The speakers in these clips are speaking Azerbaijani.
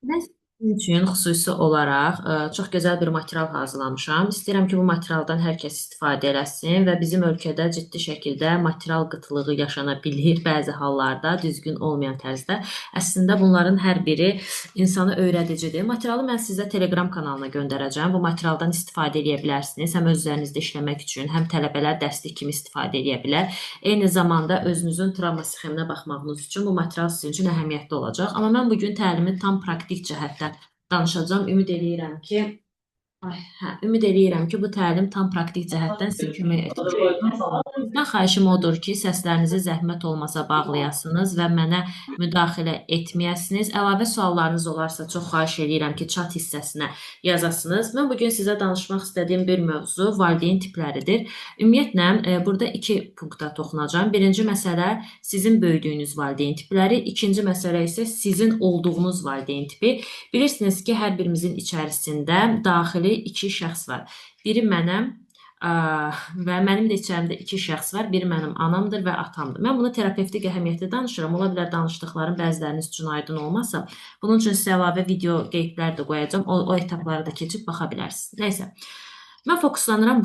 Mən sizin üçün xüsusi olaraq çox gözəl bir material hazırlamışam. İstəyirəm ki, bu materialdan hər kəs istifadə eləsin və bizim ölkədə ciddi şəkildə material qıtlığı yaşana bilir bəzi hallarda, düzgün olmayan tərzdə. Əslində bunların hər biri insana öyrədicidir. Materialı mən sizə Telegram kanalına göndərəcəm. Bu materialdan istifadə edə bilərsiniz. Həm öz üzərinizdə işləmək üçün, həm tələbələr dərslik kimi istifadə edə bilər. Eyni zamanda özünüzün travma sxeminə baxmağınız üçün bu material sizin üçün əhəmiyyətli olacaq. Amma mən bugün təlimi tam praktik cəhətdən danışacağam. Ümid eləyirəm ki, bu təlim tam praktik cəhətdən sizə kömək edəcək. Sizdən xahişim odur ki, səslərinizi zəhmət olmasa bağlayasınız və mənə müdaxilə etməyəsiniz. Əlavə suallarınız olarsa çox xahiş edirəm ki, chat hissəsinə yazasınız. Mən bugün sizə danışmaq istədiyim bir mövzu valideyn tipləridir. Ümumiyyətlə, burada iki punktda toxunacağam. Birinci məsələ sizin böyüdüyünüz valideyn tipləri, ikinci məsələ isə sizin olduğunuz valideyn tipi. Bilirsiniz ki, hər birimizin içərisində daxili iki şəxs var. Biri mənəm, və mənim də içərimdə iki şəxs var. Biri mənim anamdır və atamdır. Mən bunu terapevtik əhəmiyyətli danışıram. Ola bilər danışdıqlarım bəziləriniz üçün aydın olmasa. Bunun üçün sizə əlavə video qeydlər də qoyacağam. O etapları da keçib baxa bilərsiniz. Nəysə. Mən fokuslanıram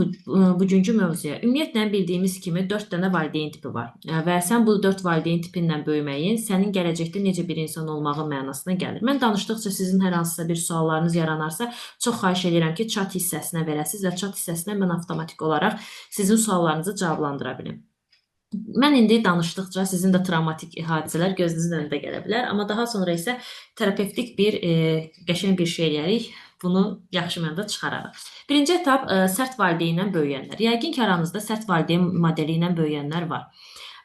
bugünkü mövzuya. Ümumiyyətlə bildiyimiz kimi 4 dənə valideyn tipi var və sən bu 4 valideyn tipinlə böyüməyin sənin gələcəkdə necə bir insan olmağın mənasına gəlir. Mən danışdıqca sizin hər hansısa bir suallarınız yaranarsa, çox xahiş edirəm ki, chat hissəsinə verəsiniz və chat hissəsinə mən avtomatik olaraq sizin suallarınızı cavablandıra bilim. Mən indi danışdıqca sizin də travmatik hadisələr gözünüzün önündə gələ bilər, amma daha sonra isə terapevtik bir qəşəng bir şey eləyərik. Bunu yaxşı mənada çıxararıq. Birinci etap sərt valideynlə böyüyənlər. Yəqin ki, aranızda sərt valideyn modeli ilə böyüyənlər var.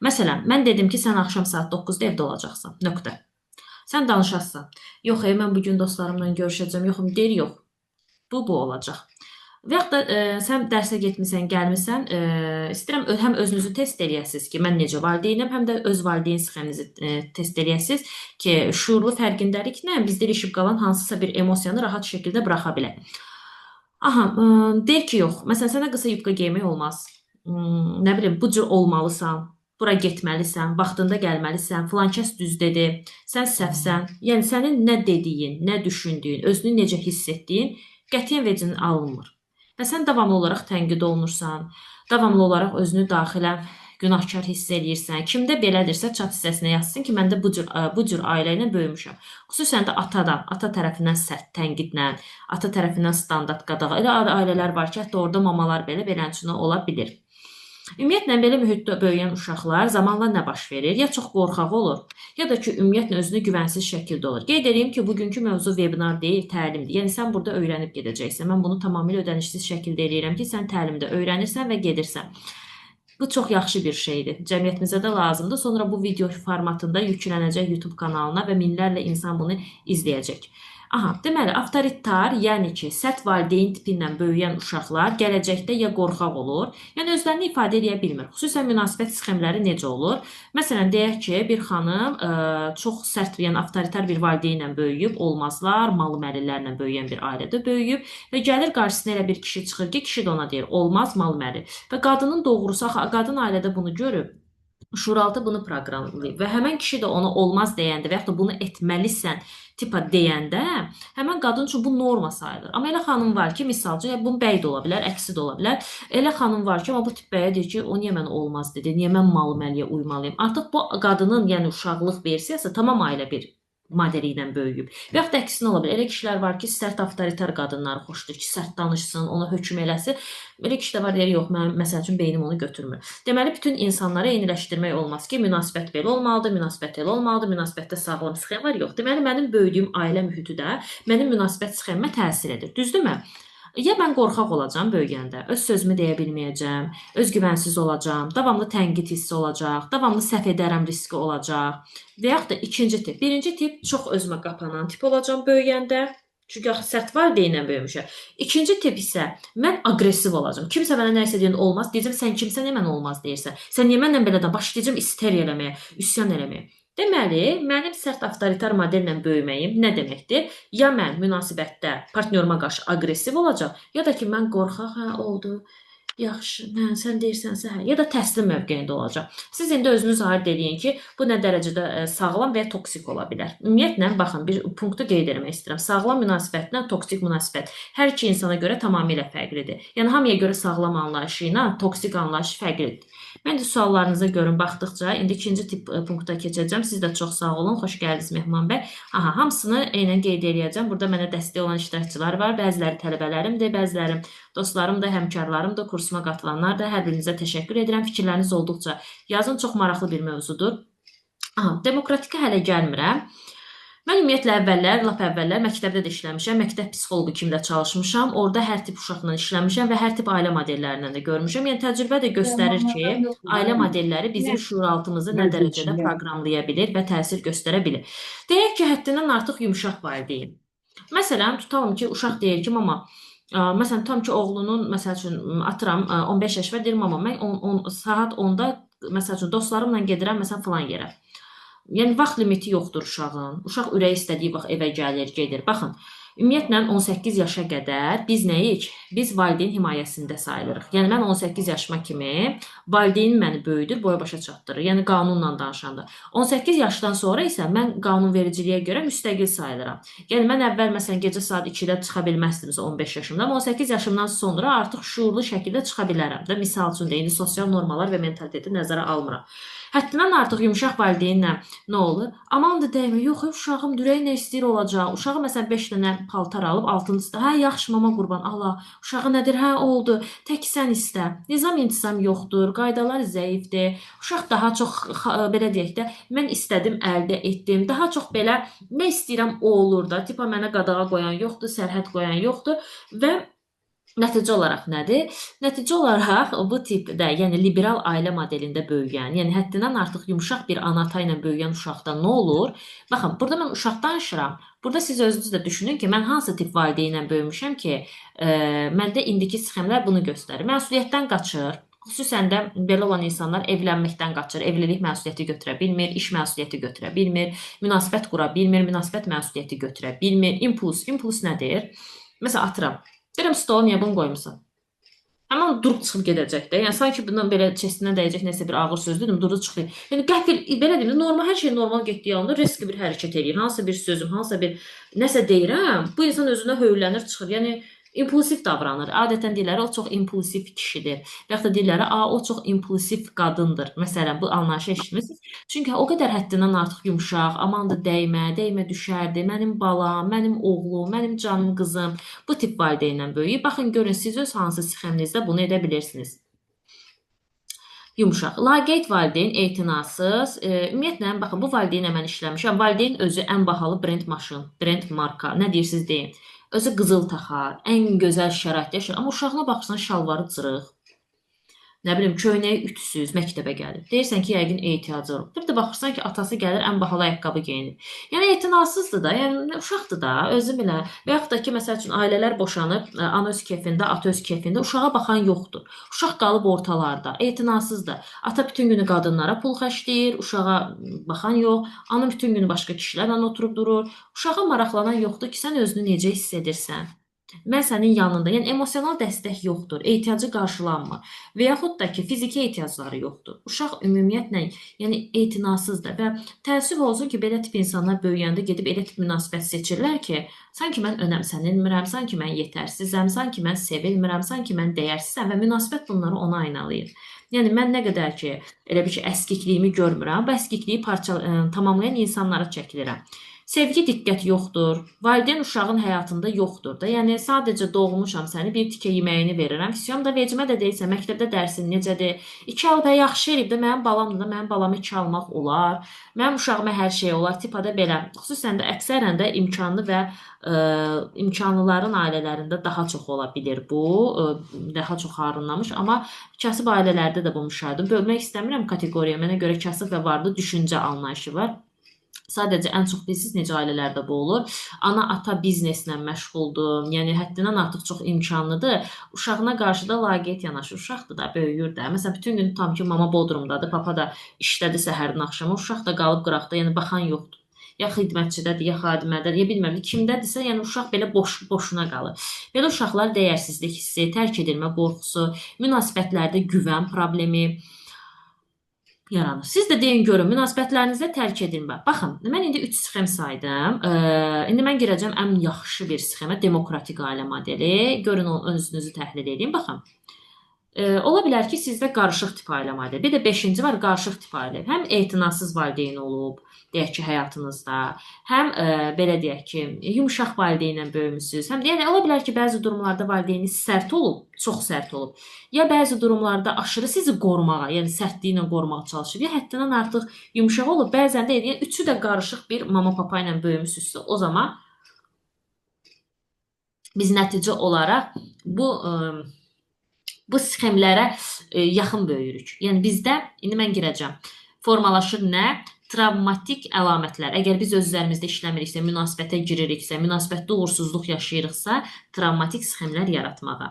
Məsələn, mən dedim ki, sən axşam saat 9-da evdə olacaqsan. Nöqtə. Sən danışarsan. Yox, mən bugün dostlarımla görüşəcəm. Yox. Bu olacaq. Və yaxud da sən dərsə getmisən, gəlmisən, istəyirəm həm özünüzü test eləyəsiniz ki, mən necə valideynəm, həm də öz valideyn sxeminizi test eləyəsiniz ki, şuurlu fərqindəliklə bizdə ilişib qalan hansısa bir emosiyanı rahat şəkildə buraxa bilək. Aha, deyir ki, yox. Məsələn, sənə qısa yubka geymək olmaz. Nə bilim, bu cür olmalısan, bura getməlisən, vaxtında gəlməlisən, filan kəs düz dedi, sən səhvsən. Yəni sənin nə dediyin, nə düşündüyün, özünü necə hiss etdiyin qətiyyən vecin alınmır. Və sən davamlı olaraq tənqid olunursan, davamlı olaraq özünü daxilən günahkar hiss eləyirsən. Kimdə belədirsə chat hissəsinə yazsın ki, mən də bu cür ailə ilə böyümüşəm. Xüsusən də atadan, ata tərəfindən sərt tənqidlə, ata tərəfindən standart qadağa. Elə ailələr var ki, hətta orada mamalar belə beləncə ola bilir. Ümumiyyətlə belə mühitdə böyüyən uşaqlar zamanla nə baş verir? Ya çox qorxaq olur, ya da ki, ümumiyyətlə özünü güvənsiz şəkildə olur. Qeyd edeyim ki, bugünkü mövzu webinar deyil, təlimdir. Yəni sən burada öyrənib gedəcəksən. Mən bunu tamamilə ödənişsiz şəkildə eləyirəm ki, sən təlimdə öyrənirsən və gedirsən. Bu çox yaxşı bir şeydir. Cəmiyyətimizə də lazımdır. Sonra bu video formatında yüklənəcək YouTube kanalına və minlərlə insan bunu izləyəcək. Aha, deməli, avtoritar, yəni ki, sərt valideyn tipindən böyüyən uşaqlar gələcəkdə ya qorxaq olur, yəni özlərini ifadə edə bilmir. Xüsusən münasibət sxemləri necə olur? Məsələn, deyək ki, bir xanım çox sərt, yəni avtoritar bir valideynlə böyüyüb, olmazlar, malı məlilərlə böyüyən bir ailədə böyüyüb və gəlir qarşısına elə bir kişi çıxır ki, kişi də ona deyir, olmaz, mal məli. Və qadının doğrusu, qadın ailədə bunu görüb, şuuraltı bunu proqramlayıb və həmən kişi də ona olmaz deyəndə və yaxud da bunu etməlisən tipa deyəndə, həmən qadın üçün bu norma sayılır. Amma elə xanım var ki, misalcı, bu bəy də ola bilər, əksi də ola bilər. Elə xanım var ki, amma bu tip bəyə deyir ki, o niyə mənə olmaz dedi, niyə mən malı məliyə uymalıyım. Artıq bu qadının, yəni uşaqlıq versiyası tamam ailə bir modeli ilə böyüyüb. Və yaxud da əksinə ola bilər. Elə kişilər var ki, sərt avtoritar qadınları xoşdur ki, sərt danışsın, ona hökm eləsin. Elə kişi də var, deyir, yox, mən məsəl üçün beynim onu götürmür. Deməli, bütün insanlara eyniləşdirmək olmaz ki, münasibət belə olmalıdır, münasibət elə olmalıdır, münasibətdə sağlam sxem var, yox. Deməli, mənim böyüdüyüm ailə mühiti də mənim münasibət sxemimə təsir edir. Düzdürmü? Ya mən qorxaq olacam böyüyəndə, öz sözümü deyə bilməyəcəm, özgüvənsiz olacam, davamlı tənqid hissi olacaq, davamlı səhv edərəm riski olacaq. Və yaxud da ikinci tip. Birinci tip çox özümə qapanan tip olacam böyüyəndə. Çünki axı sərt valideynlə böyümüşəm. İkinci tip isə mən aqressiv olacam. Kimsə mənə nəsə deyəndə olmaz, deyəcəm sən kimsən, niyə mənə olmaz deyirsən? Sən niyə mənlə belə də başlayacağam isteriya eləməyə, üsyan eləməyə. Deməli, mənim sərt avtoritar modellə böyüməyim nə deməkdir? Ya mən münasibətdə partnyoruma qarşı aqressiv olacam, ya da ki, mən qorxaq oldu. Yaxşı, hə, sən deyirsənsə hə, ya da təslim mövqeyində olacaq. Siz indi özünüz ayırd eləyin ki, bu nə dərəcədə sağlam və ya toksik ola bilər. Ümumiyyətlə, baxın, bir punktu qeyd etmək istəyirəm. Sağlam münasibətlə toksik münasibət hər iki insana görə tamamilə fərqlidir. Yəni hamıya görə sağlam anlayışı ilə toksik anlayış fərqlidir. Mən də suallarınıza görün baxdıqca indi ikinci tip punkta keçəcəm. Siz də çox sağ olun, xoş gəldiniz Mehman bəy. Aha, hamısını eynən qeyd eləyəcəm. Burada mənə dəstək olan iştirakçılar var. Bəziləri tələbələrimdir, bəziləri dostlarım da, həmkarlarım da, kursuma qatılanlar da, hər birinizə təşəkkür edirəm. Fikirləriniz olduqca yazın, çox maraqlı bir mövzudur. Aha, demokratika hələ gəlmirəm. Mən ümumiyyətlə lap əvvəllər məktəbdə də işləmişəm, məktəb psixoloqu kimi də çalışmışam. Orada hər tip uşaqla işləmişəm və hər tip ailə modellərindən də görmüşəm. Yəni təcrübə də göstərir ki, ailə modelləri bizim şuuraltımızı nə dərəcədə proqramlaya bilir və təsir göstərə bilir. Deyək ki, həddindən artıq yumşaq valideyn. Məsələn, tutalım ki, uşaq deyir ki, mama, məsələn, tutam ki, oğlunun, məsəl üçün, atıram 15 yaş və deyir, mama, mən saat 10-da, məsəl üçün, dostlarımla gedirəm, məsələn, filan yerə. Yəni, vaxt limiti yoxdur uşağın. Uşaq ürəyi istədiyi vaxt evə gəlir, gedir. Baxın, ümumiyyətlə 18 yaşa qədər biz nəyik? Biz valideyn himayəsində sayılırıq. Yəni, mən 18 yaşıma kimi valideynim məni böyüdür, boya başa çatdırır. Yəni, qanunla danışanda. 18 yaşdan sonra isə mən qanunvericiliyə görə müstəqil sayılıram. Yəni, mən əvvəl, məsələn, gecə saat 2-də çıxa bilməzdimsə 15 yaşımda, amma 18 yaşımdan sonra artıq şuurlu şəkildə çıxa bilərəm də. Misal üçün, indi sosial normalar və mentaliteti nəzərə almıram. Həddindən artıq yumşaq valideynlə nə olur? Aman da dəymə, yox, uşağım ürəyi nə istəyir olacaq. Uşağı məsələn 5 dənə paltar alıb, altıncısı da, hə, yaxşı mama qurban, Allah, uşağı nədir, hə, oldu, tək sən istə. Nizam intisam yoxdur, qaydalar zəifdir. Uşaq daha çox, belə deyək də, mən istədim, əldə etdim. Daha çox belə, nə istəyirəm o olur da, tipa mənə qadağa qoyan yoxdur, sərhəd qoyan yoxdur və nəticə olaraq nədir? Nəticə olaraq bu tipdə, yəni liberal ailə modelində böyüyən, yəni həddindən artıq yumşaq bir ana-ata ilə böyüyən uşaqda nə olur? Baxın, burada mən uşaq danışıram. Burada siz özünüz də düşünün ki, mən hansı tip valideynlə böyümüşəm ki, məndə indiki sxemlər bunu göstərir. Məsuliyyətdən qaçır. Xüsusən də belə olan insanlar evlənməkdən qaçır, evlilik məsuliyyəti götürə bilmir, iş məsuliyyəti götürə bilmir, münasibət qura bilmir, münasibət məsuliyyəti götürə bilmir. İmpuls nədir? Məsələn, atıram. Deyirəm, stola niyə bunu qoymusan? Həmin durub çıxıb gedəcək də. Yəni sanki bundan belə çəstindən dəyəcək nəsə bir ağır söz dedim, durub çıxdı. Yəni qəfil belə deyim, normal hər şey normal getdiyi anda riskli bir hərəkət eləyir. Hansısa bir sözüm, hansısa bir nəsə deyirəm, bu insan özünə hövlənir, çıxır. Yəni impulsiv davranır. Adətən deyirlər, o çox impulsiv kişidir. Və yaxud da deyirlər, o çox impulsiv qadındır. Məsələn, bu anlayışı eşitmisiniz? Çünki o qədər həddindən artıq yumşaq, aman da dəymə düşərdi, mənim balam, mənim oğlum, mənim canım qızım. Bu tip valideynlə böyüyüb. Baxın, görün, siz öz hansı sxeminizdə bunu edə bilirsiniz. Yumşaq. Laqeyd valideyn, etinasız. Ümumiyyətlə, baxın, bu valideynlə mən işləmişəm. Valideyn özü ən bahalı brend maşın, brend marka, nə deyirsiniz deyin. Özü qızıl taxar, ən gözəl şəraitdə yaşayır. Amma uşağına baxırsan, şalvarı cırıq. Nə bilim, köynəyi ütüsüz məktəbə gəlir. Deyirsən ki, yəqin ehtiyacı olur. Bir də baxırsan ki, atası gəlir, ən bahalı ayaqqabı geyinir. Yəni, etinasızdır da, yəni uşaqdır da, özü bilə. Və yaxud da ki, məsəl üçün, ailələr boşanıb, ana öz keyfində, ata öz keyfində, uşağa baxan yoxdur. Uşaq qalıb ortalarda, etinasızdır. Ata bütün günü qadınlara pul xərcləyir, uşağa baxan yox. Ana bütün günü başqa kişilərlə oturub durur. Uşağa maraqlanan yoxdur ki, sən özünü necə hiss edirsən. Mən sənin yanında, yəni emosional dəstək yoxdur, ehtiyacı qarşılanmır və yaxud da ki, fiziki ehtiyacları yoxdur. Uşaq ümumiyyətlə, yəni etinasızdır və təəssüf olsun ki, belə tip insanlar böyüyəndə gedib elə tip münasibət seçirlər ki, sanki mən önəmsənilmirəm, sanki mən yetərsizəm, sanki mən sevilmirəm, sanki mən dəyərsizəm və münasibət bunları ona aynalayır. Yəni, mən nə qədər ki, elə bir ki, əskikliyimi görmürəm, bu əskikliyi tamamlayan insanlara çəkilirəm. Sevgi, diqqət yoxdur. Valideyn uşağın həyatında yoxdur da. Yəni sadəcə doğmuşam səni, bir tikə yeməyini verirəm. İstəyirəm da vecimə də deyilsə, məktəbdə dərsin necədir? 2 alıb yaxşı eləyib də mənim balamdır da, mənim balamı 2 almaq olar. Mənim uşağıma hər şey olar. Tipada belə. Xüsusən də əksərən də imkanlı və imkanlıların ailələrində daha çox ola bilir bu. Daha çox harınlamış. Amma kasıb ailələrdə də bu müşahidə. Bölmək istəmirəm kateqoriyaya. Mənə görə kasıb və varlı düşüncə anlayışı var. Sadəcə ən çox bilirsiniz necə ailələrdə bu olur. Ana, ata bizneslə məşğuldur. Yəni həddindən artıq çox imkanlıdır. Uşağına qarşı da laqeyd yanaşır. Uşaqdır da, böyüyür də. Məsələn, bütün gün tam ki, mama Bodrumdadır, papa da işdədir səhərdən axşama. Uşaq da qalıb qıraqda, yəni baxan yoxdur. ya xidmətçidədir, ya xadimədədir, ya bilmirəm, kimdədirsə, yəni uşaq belə boşuna qalır. Belə uşaqlar dəyərsizlik hissi, tərk edilmə qorxusu, münasibətlərdə güvən problemi yaranır. Siz də deyin görün, münasibətlərinizdə tərk edilmə. Baxın, mən indi 3 sxem saydım. İndi mən girəcəm ən yaxşı bir sxemə, demokratik ailə modeli. Görün, özünüzü təhlil edin. Baxın. Ola bilər ki, sizdə qarışıq tip ailə modeli. Bir də 5-ci var, qarışıq tip ailə. Həm etinasız valideyn olub, deyək ki, həyatınızda, həm belə deyək ki, yumşaq valideynlə böyümüsünüz. Həm yəni ola bilər ki, bəzi durumlarda valideyniniz sərt olub, çox sərt olub. Ya bəzi durumlarda aşırı sizi qorumağa, yəni sərtliyi ilə qorumağa çalışır, ya həddindən artıq yumşaq olub. Bəzən də yəni üçü də qarışıq bir mama papa ilə böyümüsünüzsə, o zaman biz nəticə olaraq bu sxemlərə yaxın böyüyürük. Yəni bizdə, indi mən girəcəm, formalaşır nə? Travmatik əlamətlər. Əgər biz öz üzərimizdə işləmiriksə, münasibətə giririksə, münasibətdə uğursuzluq yaşayırıqsa, travmatik sxemlər yaratmağa.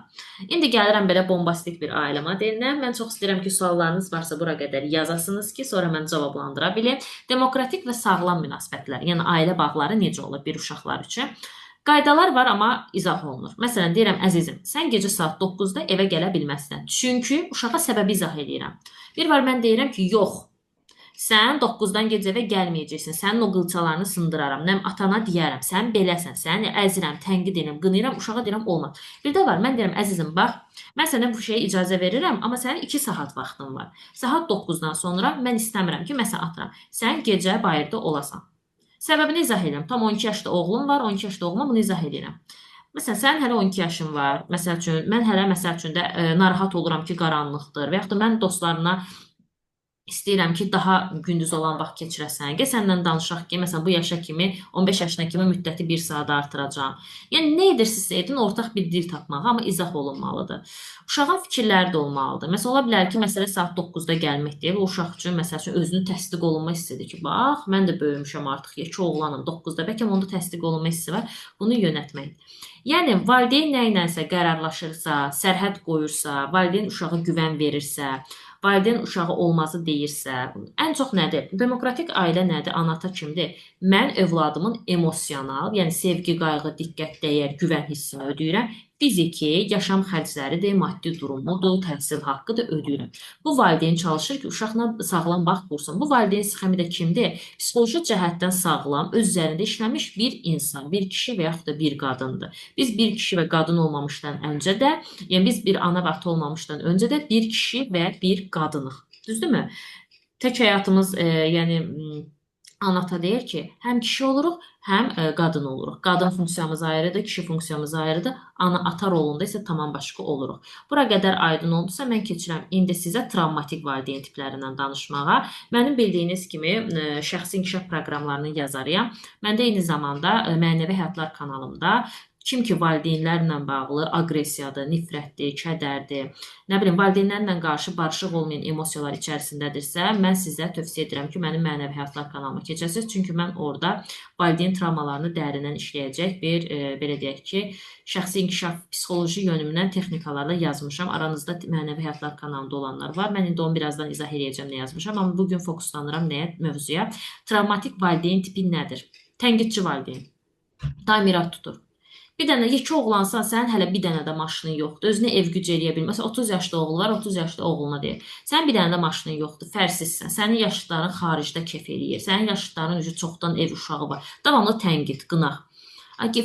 İndi gəlirəm belə bombastik bir ailə modelinə. Mən çox istəyirəm ki, suallarınız varsa bura qədər yazasınız ki, sonra mən cavablandıra bilim. Demokratik və sağlam münasibətlər, yəni ailə bağları necə olur bir uşaqlar üçün? Qaydalar var, amma izah olunur. Məsələn, deyirəm, əzizim, sən gecə saat 9-da evə gələ bilməzsən. Çünki uşağa səbəbi izah edirəm. Bir var, mən deyirəm ki, yox, sən 9-dan gecə evə gəlməyəcəksin, sənin o qılçalarını sındıraram, atana deyərəm, sən beləsən, səni əzirəm, tənqid edirəm, qınayıram, uşağa deyirəm, olmaz. Bir də var, mən deyirəm, əzizim, bax, mən sənə bu şeyə icazə verirəm, amma sənin 2 saat vaxtın var. Saat 9-dan sonra mən istəmirəm ki, məsələn, atıram, sən gecə bayırda olasan. Səbəbini izah edirəm. Tam 12 yaşda oğlum var, 12 yaşda oğluma bunu izah edirəm. Məsələn, sənin hələ 12 yaşın var. Məsəl üçün, mən hələ məsəl üçün də narahat oluram ki, qaranlıqdır və yaxud da mən dostlarına istəyirəm ki, daha gündüz olan vaxt keçirəsən. Gəl səndən danışaq ki, məsələn, bu yaşa kimi, 15 yaşına kimi müddəti 1 saat artıracağam. Yəni, nə edirsinizsə edin, ortaq bir dil tapmağa, amma izah olunmalıdır. Uşağın fikirləri də olmalıdır. Məsələn, ola bilər ki, məsələ saat 9-da gəlməkdir və uşaq üçün, məsəl üçün, özünü təsdiq olunma hissidir ki, bax, mən də böyümüşəm artıq, yekə oğlanım, 9-da, bəlkə onda təsdiq olunma hissi var, bunu yönətmək. Yəni, valideyn nə ilənsə qərarlaşırsa, sərhəd qoyursa, valideyn uşağa güvən verirsə, valideyn uşağı olmazı deyirsə, ən çox nədir? Demokratik ailə nədir? Anata kimdir? Mən övladımın emosional, yəni sevgi, qayğı, diqqət, dəyər, güvən hissini ödəyirəm. Fiziki, yaşam xərcləridir, maddi durumudur, təhsil haqqıdır, ödəyirəm. Bu valideyn çalışır ki, uşaqla sağlam vaxt qursun. Bu valideyn sxemi də kimdir? Psixoloji cəhətdən sağlam, öz üzərində işləmiş bir insan, bir kişi və yaxud da bir qadındır. Biz bir kişi və qadın olmamışdan öncə də, yəni biz bir ana və ata olmamışdan öncə də bir kişi və bir qadınıq. Düzdürmü? Tək həyatımız, yəni anata deyir ki, həm kişi oluruq, həm qadın oluruq. Qadın funksiyamız ayrıdır, kişi funksiyamız ayrıdır. Ana-ata rolunda isə tamam başqa oluruq. Bura qədər aydın oldusa, mən keçirəm indi sizə travmatik valideyn tiplərindən danışmağa. Mənim bildiyiniz kimi şəxsi inkişaf proqramlarını yazarıyam. Məndə eyni zamanda Mənəvi Həyatlar kanalımda kim ki valideynlərlə bağlı aqressiyadır, nifrətdir, kədərdir, nə bilim, valideynlərlə qarşı barışıq olmayan emosiyalar içərisindədirsə, mən sizə tövsiyə edirəm ki, mənim Mənəvi Həyatlar kanalıma keçəsiniz. Çünki mən orada valideyn travmalarını dərindən işləyəcək bir, belə deyək ki, şəxsi inkişaf psixoloji yönümdən texnikalarla yazmışam. Aranızda Mənəvi Həyatlar kanalında olanlar var. Mən indi onu birazdan izah edəcəm nə yazmışam, amma bugün fokuslanıram nəyə? Mövzuya. Travmatik valideyn tipi nədir? Tənqidçi valideyn. Daim irad tutur. Bir dənə yekə oğlansan, sənin hələ bir dənə də maşının yoxdur. Özünə ev güc eləyə bilmir. Məsələn, 30 yaşlı oğlu var, 30 yaşlı oğluna deyir. Sənin bir dənə də maşının yoxdur, fərsizsən. Sənin yaşıdların xaricdə kef eləyir. Sənin yaşıdların çoxdan ev uşağı var. Davamlı tənqid, qınaq.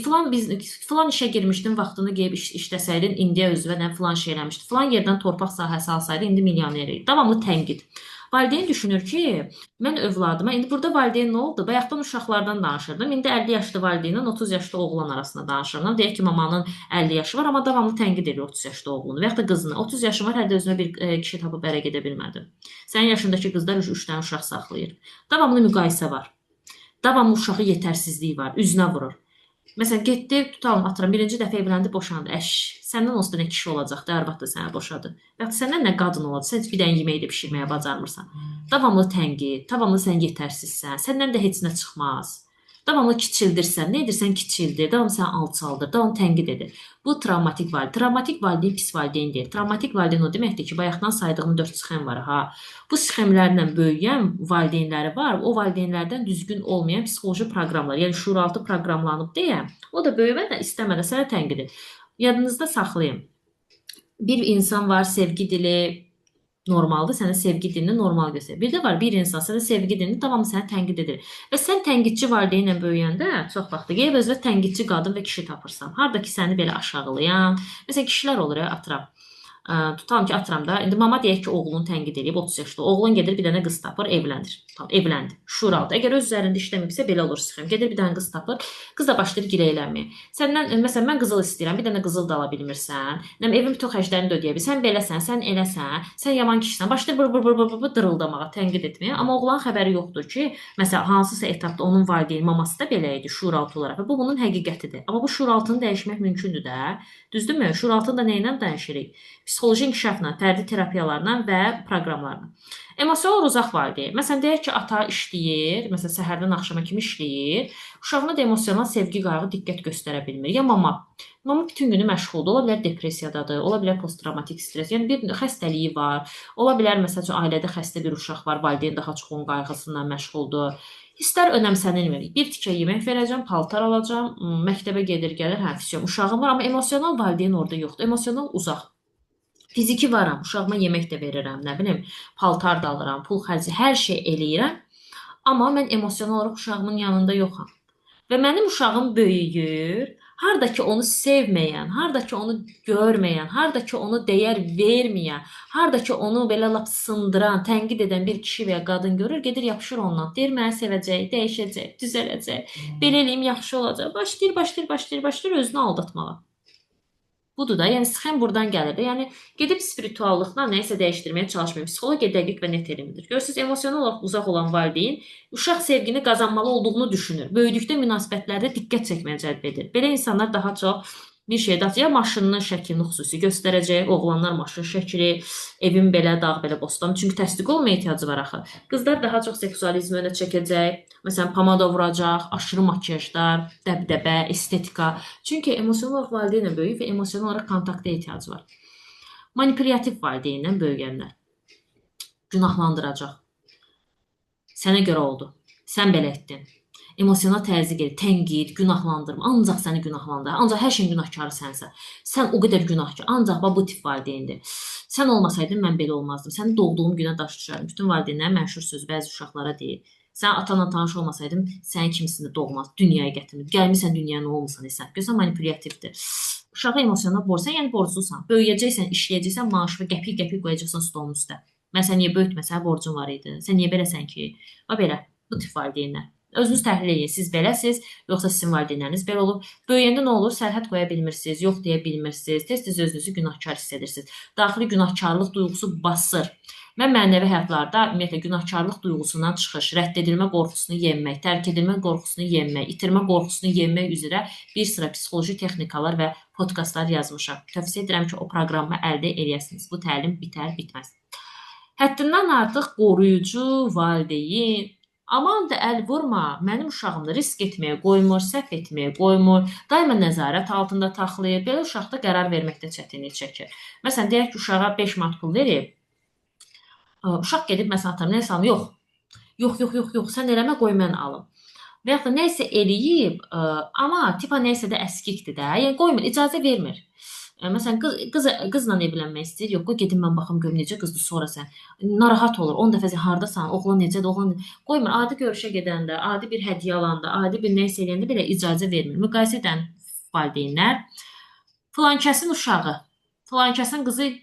Filan işə girmişdin, vaxtını qeyb işləsəydin, indiyə özünə filan şey eləmişdi. Filan yerdən torpaq sahəsi alsaydı, indi milyoner idi. Davamlı tənqid. Valideyn düşünür ki, mən övladıma, indi burada valideyn nə oldu? Bayaqdan uşaqlardan danışırdım. İndi 50 yaşlı valideynlə 30 yaşlı oğlan arasında danışırdım. Deyək ki, mamanın 50 yaşı var, amma davamlı tənqid edir 30 yaşlı oğlunu. Və yaxud da qızını. 30 yaşın var, hələ də özünə bir kişi tapıb ərə gedə bilmədi. Sənin yaşındakı qızlar 3 dənə uşaq saxlayır. Davamlı müqayisə var. Davamlı uşağı yetərsizliyi var, üzünə vurur. Məsələn, getdi, tutalım, atıram, birinci dəfə evləndi, boşandı. Səndən olsa da nə kişi olacaqdı, arvad da sənə boşadı. Və yaxud səndən nə qadın olacaq, sən heç bir dənə yeməyi də pişirməyə bacarmırsan. Davamlı tənqid, davamlı sən yetərsizsən, səndən də heç nə çıxmaz. Davamlı kiçildirsən, nə edirsən kiçildir, davamlı səni alçaldır, davamlı tənqid edir. Bu travmatik valideyn. Travmatik valideyn pis valideyn deyil. Travmatik valideyn o deməkdir ki, bayaqdan saydığım 4 sxem var ha. Bu sxemlərlə böyüyən valideynləri var. O valideynlərdən düzgün olmayan psixoloji proqramlar, yəni şuuraltı proqramlanıb deyə, o da böyümədən istəmədən sənə tənqid edir. Yadınızda saxlayın. Bir insan var, sevgi dili normaldır, sənə sevgi dilini normal göstərir. Bir də var, bir insan sənə sevgi dilini davamlı sənə tənqid edir. Və sən tənqidçi valideynlə böyüyəndə çox vaxt gəlib özünə tənqidçi qadın və kişi tapırsan. Harda ki, səni belə aşağılayan, məsələn, kişilər olur ya, atıram. Tutalım ki, atıram da, indi mama deyək ki, oğlunu tənqid edib, 30 yaşlı. Oğlun gedir, bir dənə qız tapır, evləndir. Tamam, evləndi. Şuuraltı. Əgər öz üzərində işləməyibsə, belə olur sxem. Gedir, bir dənə qız tapır, qız da başlayır gileylənməyə. Səndən, məsələn, mən qızıl istəyirəm, bir dənə qızıl da ala bilmirsən. Evin bütün xərclərini də ödəyə bilmirsən. Sən beləsən, sən eləsən, sən yaman kişisən. Başlayır bır dırıldamağa, tənqid etməyə. Amma oğlanın xəbəri yoxdur ki, məsələn, hansısa etapda onun valideyni, maması da belə idi şuuraltı olaraq. Və bu bunun həqiqətidir. Amma bu şuuraltını dəyişmək mümkündür də. Düzdürmü? Şuuraltını da nə ilə dəyişirik? Psixoloji inkişafla, fərdi terapiyalarla və proqramlarla. Emosional uzaq valideyn. Məsələn, deyək ki, ata işləyir, məsələn, səhərdən axşama kimi işləyir. Uşağına da emosional sevgi, qayğı, diqqət göstərə bilmir. Ya mama. Mama bütün günü məşğuldur. Ola bilər depressiyadadır, ola bilər posttraumatik stres, yəni bir xəstəliyi var. Ola bilər, məsələn, ailədə xəstə bir uşaq var, valideyn daha çox onun qayğısından məşğuldur. Hisslər önəmsənilmir. Bir tikə yemək verəcəm, paltar alacam, məktəbə gedir, gəlir, hə, fisyon, uşağım var, amma emosional valideyn orada yoxdur. Emosional uzaq. Fiziki varam, uşağıma yemək də verirəm, nə bilim, paltar da alıram, pul xərci, hər şey eləyirəm. Amma mən emosional olaraq uşağımın yanında yoxam. Və mənim uşağım böyüyür, harda ki onu sevməyən, harda ki onu görməyən, harda ki onu dəyər verməyən, harda ki onu belə lap sındıran, tənqid edən bir kişi və ya qadın görür, gedir yapışır ondan. Deyir, məni sevəcək, dəyişəcək, düzələcək, belə eləyim, yaxşı olacaq. Başlayır özünü aldatmağa. Budur da, yəni sxem buradan gəlir də. Yəni gedib spirituallıqla nəyisə dəyişdirməyə çalışmayın. Psixologiya dəqiq və net elmdir. Görürsüz, emosional olaraq uzaq olan valideyn uşaq sevgini qazanmalı olduğunu düşünür. Böyüdükdə münasibətlərdə diqqət çəkməyə cəlb edir. Belə insanlar daha çox bir şeydə ya maşınının şəklini xüsusi göstərəcək, oğlanlar maşın şəkli, evin belə, dağ belə, bostan. Çünki təsdiq olmaya ehtiyacı var axı. Qızlar daha çox seksualizmi önə çəkəcək. Məsələn, pomada vuracaq, aşırı makiyajlar, dəbdəbə, estetika. Çünki emosional olaraq valideynlə böyüyür və emosional olaraq kontakta ehtiyacı var. Manipulativ valideynlə böyüyənlər günahlandıracaq. Sənə görə oldu. Sən belə etdin. Emosional təzyiq edir, tənqid, günahlandırma, ancaq səni günahlandırır, ancaq hər şeyin günahkarı sənsən. Sən o qədər günahkar, ancaq bu tip valideyndir. Sən olmasaydın mən belə olmazdım. Səni doğduğum günə daş düşərdim. Bütün valideynlərin məşhur sözü bəzi uşaqlara deyir. Sən atanla tanış olmasaydım, sənin kimisini doğmaz, dünyaya gətirmir. Gəlmirsən dünyaya nə olmusan hesab. Görsən manipulativdir. Uşağa emosional borcsan, yəni borclusan. Böyüyəcəksən, işləyəcəksən, maaşı və qəpik-qəpik qoyacaqsan stolun üstə. Mən sən niyə böyütməsən, borcun var idi. Sən niyə beləsən ki? Və belə, bu tip valideynlər. Özünüz təhlil edin. Siz beləsiz, yoxsa sizin valideynləriniz belə olub. Böyüyəndə nə olur? Sərhəd qoya bilmirsiniz, yox deyə bilmirsiniz. Tez-tez özünüzü günahkar hiss edirsiniz. Daxili günahkarlıq duyğusu basır. Mən mənəvi həyatlarda ümumiyyətlə günahkarlıq duyğusundan çıxış, rədd edilmə qorxusunu yenmək, tərk edilmə qorxusunu yenmək, itirmə qorxusunu yenmək üzrə bir sıra psixoloji texnikalar və podkastlar yazmışam. Tövsiyə edirəm ki, o proqramı əldə edəsiniz. Bu təlim bitər, bitməz. Həddindən artıq qoruyucu valideyn. Aman da əl vurma, mənim uşağımı risk etməyə qoymur, səhv etməyə qoymur, daima nəzarət altında taxlayır. Belə uşaqda qərar verməkdə çətinlik çəkir. Məsələn, deyək ki, uşağa 5 manat pul verib, uşaq gedib, məsələn, atam, nəsə alım, yox, sən eləmə, qoy mən alım. Və yaxud da nəsə eləyib, amma tipa nəsə də əskikdir də, yəni qoymur, icazə vermir. Məsələn, qızla evlənmək istəyir, yox, qoy gedim mən baxım görüm necə qızdır, sonra sən narahat olur, 10 dəfə hardasan, oğlan necədir, oğlan qoymur, adi görüşə gedəndə, adi bir hədiyyə alanda, adi bir nəsə eləyəndə belə icazə vermir. Müqayisə edən valideynlər, filankəsin uşağı, filankəsin qızı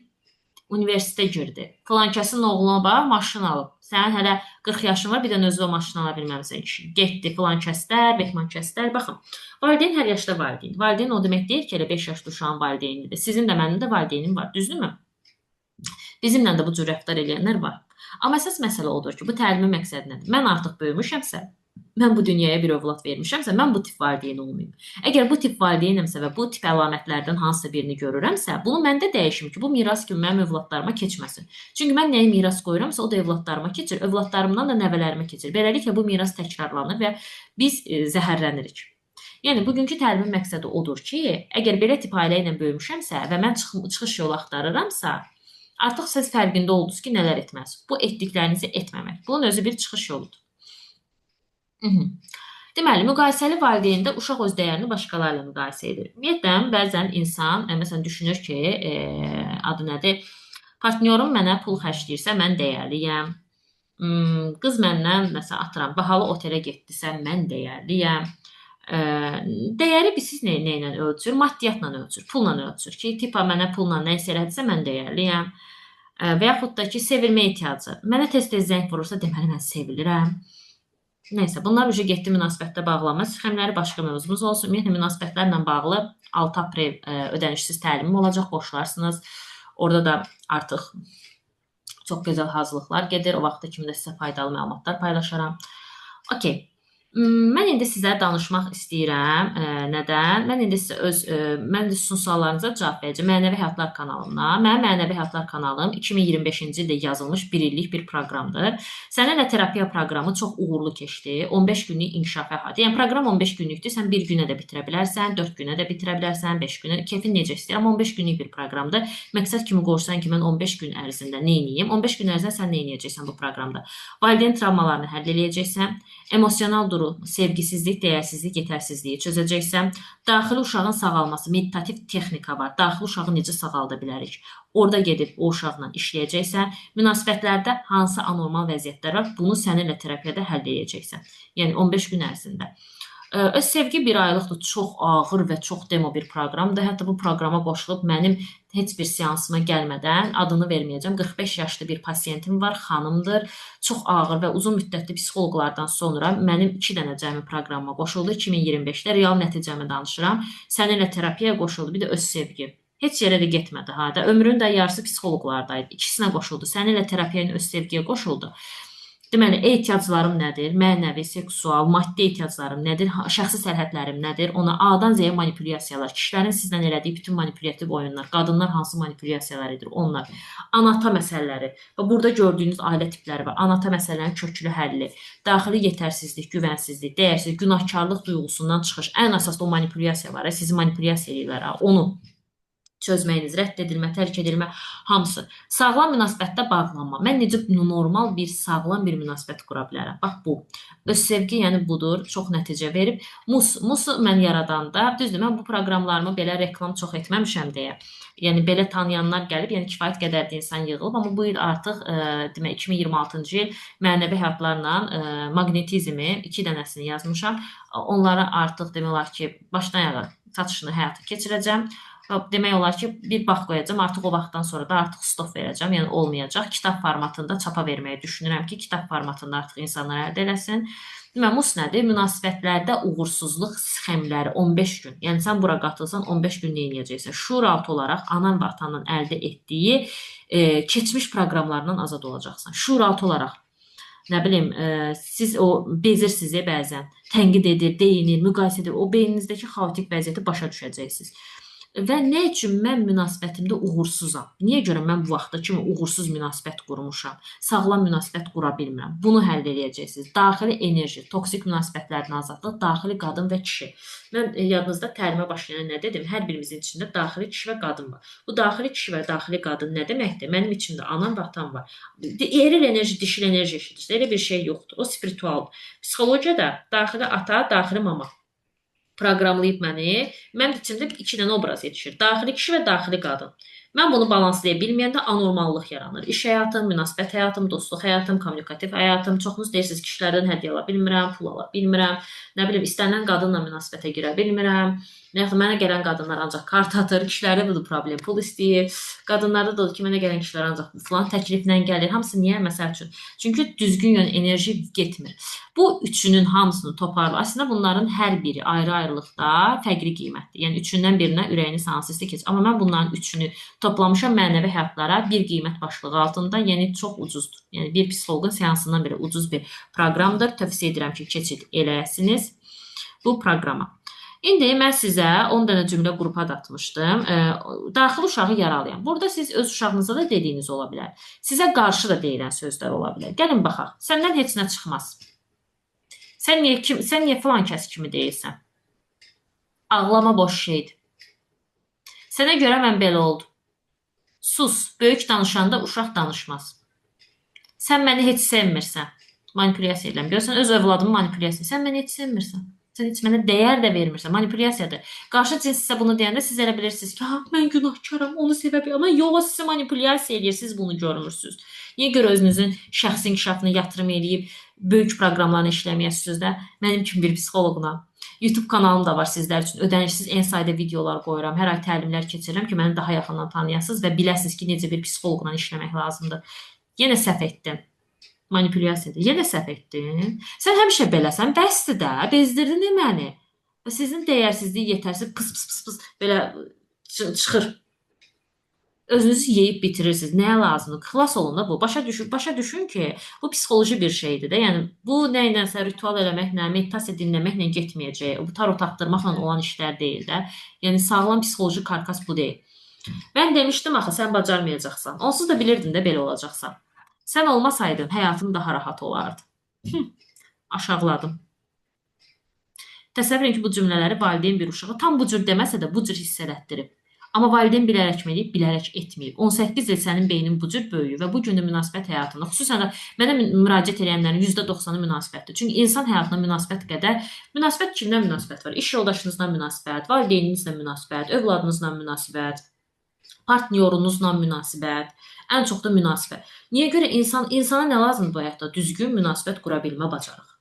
universitetə girdi, filankəsin oğluna bax, maşın alıb, sənin hələ 40 yaşın var, bir dənə özü o maşını ala bilməmsən kişi. Getdi filankəslər, bekmankəslər, baxın. Valideyn hər yaşda valideyn. Valideyn o demək deyil ki, elə 5 yaşlı uşağın valideynidir. Sizin də mənim də valideynim var, düzdürmü? Bizimlə də bu cür rəftar edənlər var. Amma əsas məsələ odur ki, bu təlimin məqsədi nədir? Mən artıq böyümüşəmsə, mən bu dünyaya bir övlad vermişəmsə, mən bu tip valideyn olmayım. Əgər bu tip valideynəmsə və bu tip əlamətlərdən hansısa birini görürəmsə, bunu məndə dəyişim ki, bu miras kimi mənim övladlarıma keçməsin. Çünki mən nəyi miras qoyuramsa, o da övladlarıma keçir, övladlarımdan da nəvələrimə keçir. Beləliklə, bu miras təkrarlanır və biz zəhərlənirik. Yəni, bugünkü təlimin məqsədi odur ki, əgər belə tip ailə ilə böyümüşəmsə və mən çıxış yolu axtarıramsa, artıq siz fərqində oldunuz ki, nələr etməlisiniz. Bu etdiklərinizi etməmək. Bunun özü bir çıxış yoludur. Deməli, müqayisəli valideyndə uşaq öz dəyərini başqaları ilə müqayisə edir. Ümumiyyətlə, bəzən insan, məsələn, düşünür ki, adı nədir, partnyorum mənə pul xərcləyirsə, mən dəyərliyəm. Qız məndən, məsələn, atıram, bahalı otelə getdisə, mən dəyərliyəm. Dəyəri siz nə ilə ölçür? Maddiyyatla ölçür, pulla ölçür ki, tipa mənə pulla nə isə elədirsə, mən dəyərliyəm. Və yaxud da ki, sevilmə ehtiyacı. Mənə tez-tez zəng vurursa, deməli, mən sevilirəm. Nəysə, bunlar ucu getdi münasibətdə bağlanma. Sxemləri başqa mövzumuz olsun. Ümumiyyətlə, münasibətlərlə bağlı 6 aprel ödənişsiz təlimim olacaq, qoşularsınız. Orada da artıq çox gözəl hazırlıqlar gedir. O vaxtda kimi də sizə faydalı məlumatlar paylaşaram. Okey. Mən indi sizə danışmaq istəyirəm. Nədən? Mən indi sizin suallarınıza cavab verəcəm. Mənəvi Həyatlar kanalımdan. Mənim Mənəvi Həyatlar kanalım 2025-ci ildə yazılmış 1 illik bir proqramdır. Səninlə terapiya proqramı çox uğurlu keçdi. 15 günlük inkişaf əhatə. Yəni, proqram 15 günlükdür. Sən 1 günə də bitirə bilərsən, 4 günə də bitirə bilərsən, 5 günə. Keyfin necə istəyirəm? 15 günlük bir proqramdır. Məqsəd kimi qoyursan ki, mən 15 gün ərzində nə edeyim? 15 gün ərzində sən nə edəcəksən bu proqramda? Valideyn travmalarını həll edəcəksən, emosional durum, sevgisizlik, dəyərsizlik, yetərsizliyi çözəcəksən. Daxili uşağın sağalması, meditativ texnika var. Daxili uşağı necə sağalda bilərik? Orada gedib o uşaqla işləyəcəksən. Münasibətlərdə hansı anormal vəziyyətlər var? Bunu səninlə terapiyada həll edəcəksən. Yəni 15 gün ərzində. Öz sevgi bir aylıqdır. Çox ağır və çox demo bir proqramdır. Hətta bu proqrama qoşulub mənim heç bir seansıma gəlmədən adını verməyəcəm. 45 yaşlı bir pasiyentim var, xanımdır. Çox ağır və uzun müddətli psixoloqlardan sonra mənim 2 dənə cəmi proqramıma qoşuldu. 2025-də real nəticəmi danışıram. Səninlə terapiyaya qoşuldu, bir də öz sevgi. Heç yerə də getmədi. Ömrünün də yarısı psixoloqlardaydı. İkisinə qoşuldu. Səninlə terapiyaya, öz sevgiyə qoşuldu. Deməli, ehtiyaclarım nədir? Mənəvi, seksual, maddi ehtiyaclarım nədir? Şəxsi sərhədlərim nədir? Ona A-dan Z-yə manipulyasiyalar, kişilərin sizlə elədiyi bütün manipulyativ oyunlar, qadınlar hansı manipulyasiyalar edir? Onlar. Anata məsələləri və burada gördüyünüz ailə tipləri var. Anata məsələlərin köklü həlli, daxili yetərsizlik, güvənsizlik, dəyərsizlik, günahkarlıq duyğusundan çıxış. Ən əsaslı o manipulyasiya var. Sizi manipulyasiya edirlər. Onu çözməyiniz, rədd edilmə, tərk edilmə, hamısı. Sağlam münasibətdə bağlanma. Mən necə normal bir, sağlam bir münasibət qura bilərəm? Bax, bu. Öz sevgi, yəni budur, çox nəticə verib. Musu mən yaradanda, düzdür, mən bu proqramlarımı belə reklam çox etməmişəm deyə. Yəni, belə tanıyanlar gəlib, yəni kifayət qədər də insan yığılıb, amma bu il artıq, demək, 2026-cı il mənəvi həyatlarla maqnetizmi 2 dənəsini yazmışam. Onlara artıq demək olar ki, başdan ayağa satışını həyata keçirəcəm. Demək olar ki, bir bax qoyacam, artıq o vaxtdan sonra da artıq stop verəcəm, yəni olmayacaq. Kitab formatında çapa verməyi düşünürəm ki, kitab formatında artıq insanlar əldə eləsin. Mus nədir? Münasibətlərdə uğursuzluq sxemləri 15 gün. Yəni, sən bura qatılsan 15 gün nə edəcəksən? Şuuraltı olaraq anan və atanın əldə etdiyi keçmiş proqramlarından azad olacaqsan. Şuuraltı olaraq. Nə bilim, siz o bezir sizi bəzən, tənqid edir, deyinir, müqayisə edir. O beyninizdəki xaotik vəziyyəti başa düşəcəksiniz. Və nə üçün mən münasibətimdə uğursuzam? Niyə görə mən bu vaxta kimi uğursuz münasibət qurmuşam? Sağlam münasibət qura bilmirəm. Bunu həll edəcəksiniz. Daxili enerji, toksik münasibətlərdən azadlıq, daxili qadın və kişi. Mən yadınızda təlimə başlayan nə dedim? Hər birimizin içində daxili kişi və qadın var. Bu daxili kişi və daxili qadın nə deməkdir? Mənim içimdə anam və atam var. Eril enerji, dişil enerji eşidirsə, elə bir şey yoxdur. O spiritualdır. Psixologiyada daxili ata, daxili mama proqramlayıb məni. Mənim içimdə 2 dənə obraz yetişir. Daxili kişi və daxili qadın. Mən bunu balanslaya bilməyəndə anormallıq yaranır. İş həyatım, münasibət həyatım, dostluq həyatım, kommunikativ həyatım. Çoxunuz deyirsiniz ki, kişilərdən hədiyyə ala bilmirəm, pul ala bilmirəm. Nə bilim, istənilən qadınla münasibətə girə bilmirəm. Yaxud mənə gələn qadınlar ancaq kart atır, kişilərdə budur problem, pul istəyir. Qadınlarda da odur ki, mənə gələn kişilər ancaq filan təkliflə gəlir. Hamısı niyə? Məsəl üçün. Çünki düzgün yön enerji getmir. Bu üçünün hamısını toparla. Aslında bunların hər biri ayrı-ayrılıqda fərqli qiymətdir. Yəni üçündən birinə ürəyiniz hansı istəyir keçir. Amma mən bunların üçünü toplamışam mənəvi həyatlara bir qiymət başlığı altında, yəni çox ucuzdur. Yəni bir psixoloqun seansından belə ucuz bir proqramdır. Tövsiyə edirəm ki, keçid eləyəsiniz bu proqrama. İndi mən sizə 10 dənə cümlə qrupa da atmışdım. Daxil uşağı yaralayın. Burada siz öz uşağınıza da dediyiniz ola bilər. Sizə qarşı da deyilən sözlər ola bilər. Gəlin baxaq. Səndən heç nə çıxmaz. Sən niyə filan kəs kimi deyirsən? Ağlama boş şeydir. Sənə görə mən belə oldum. Sus, böyük danışanda uşaq danışmaz. Sən məni heç sevmirsən. Manipulyasiya edirəm. Görürsən, öz övladımı manipulyasiya. Sən məni heç sevmirsən. Sən heç mənə dəyər də vermirsən. Manipulyasiyadır. Qarşı cins sizə bunu deyəndə siz elə bilirsiniz ki, mən günahkaram, onu sevə bilirəm. Amma yox, sizi manipulyasiya edir, siz bunu görmürsünüz. Niyə görə özünüzün şəxsi inkişafını yatırım eləyib, böyük proqramlarını işləməyəsiniz də? Mənim kimi bir psixoloqla. YouTube kanalım da var sizlər üçün. Ödənişsiz en sayda videolar qoyuram. Hər ay təlimlər keçirirəm ki, məni daha yaxından tanıyasınız və biləsiniz ki, necə bir psixoloqla işləmək lazımdır. Yenə səhv etdim. Manipulyasiyadır. Yenə səhv etdin. Sən həmişə beləsən. Bəsdir də. Bezdirdin məni. Və sizin dəyərsizliyi yetərsiz pıs belə çıxır. Özünüzü yeyib bitirirsiniz. Nəyə lazımdır? Xilas olun da bu. Başa düşün ki, bu psixoloji bir şeydir də. Yəni bu nə iləsə ritual eləməklə, meditasiya dinləməklə getməyəcək. Bu tarot atdırmaqla olan işlər deyil də. Yəni sağlam psixoloji karkas bu deyil. Mən demişdim axı sən bacarmayacaqsan. Onsuz da bilirdin də belə olacaqsan. Sən olmasaydın həyatım daha rahat olardı. Aşağıladım. Təsəvvür edin ki, bu cümlələri valideyn bir uşağı tam bu cür deməsə də bu cür hiss elətdirib. Amma valideyn bilərək eləyib, bilərək etməyib. 18 il sənin beynin bu cür böyüyür və bu günün münasibət həyatında, xüsusən də mənə müraciət edənlərin %90-ı münasibətdir. Çünki insan həyatına münasibət kimdən münasibət var? İş yoldaşınızla münasibət, valideyninizlə münasibət, övladınızla münasibət, partnyorunuzla münasibət, ən çox da münasibət. Niyə görə insana nə lazımdır bu həyatda? Düzgün münasibət qura bilmə bacarıq.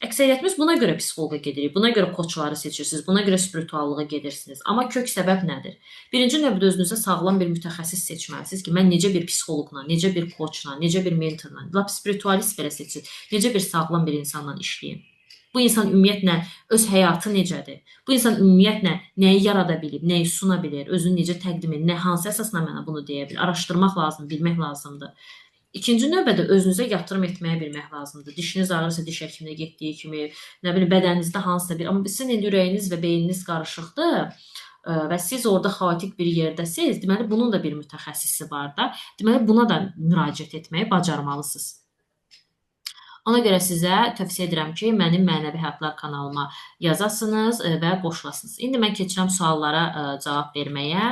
Əksəriyyətimiz buna görə psixoloqa gedirik, buna görə koçları seçirsiniz, buna görə spirituallığa gedirsiniz. Amma kök səbəb nədir? Birinci növbədə özünüzə sağlam bir mütəxəssis seçməlisiniz ki, mən necə bir psixoloqla, necə bir koçla, necə bir mentorla, lap spiritualist belə seçin, necə bir sağlam bir insanla işləyim. Bu insan ümumiyyətlə öz həyatı necədir? Bu insan ümumiyyətlə nəyi yarada bilib, nəyi suna bilir, özünü necə təqdim edir, hansı əsasla mənə bunu deyə bilir? Araşdırmaq lazım, bilmək lazımdır. İkinci növbədə özünüzə yatırım etməyə bilmək lazımdır. Dişiniz ağrırsa diş həkiminə getdiyi kimi, nə bilim bədəninizdə hansısa bir, amma sizin indi ürəyiniz və beyniniz qarışıqdır və siz orada xaotik bir yerdəsiniz, deməli bunun da bir mütəxəssisi var da, deməli buna da müraciət etməyi bacarmalısınız. Ona görə sizə tövsiyə edirəm ki, mənim mənəvi həyatlar kanalıma yazasınız və qoşulasınız. İndi mən keçirəm suallara cavab verməyə.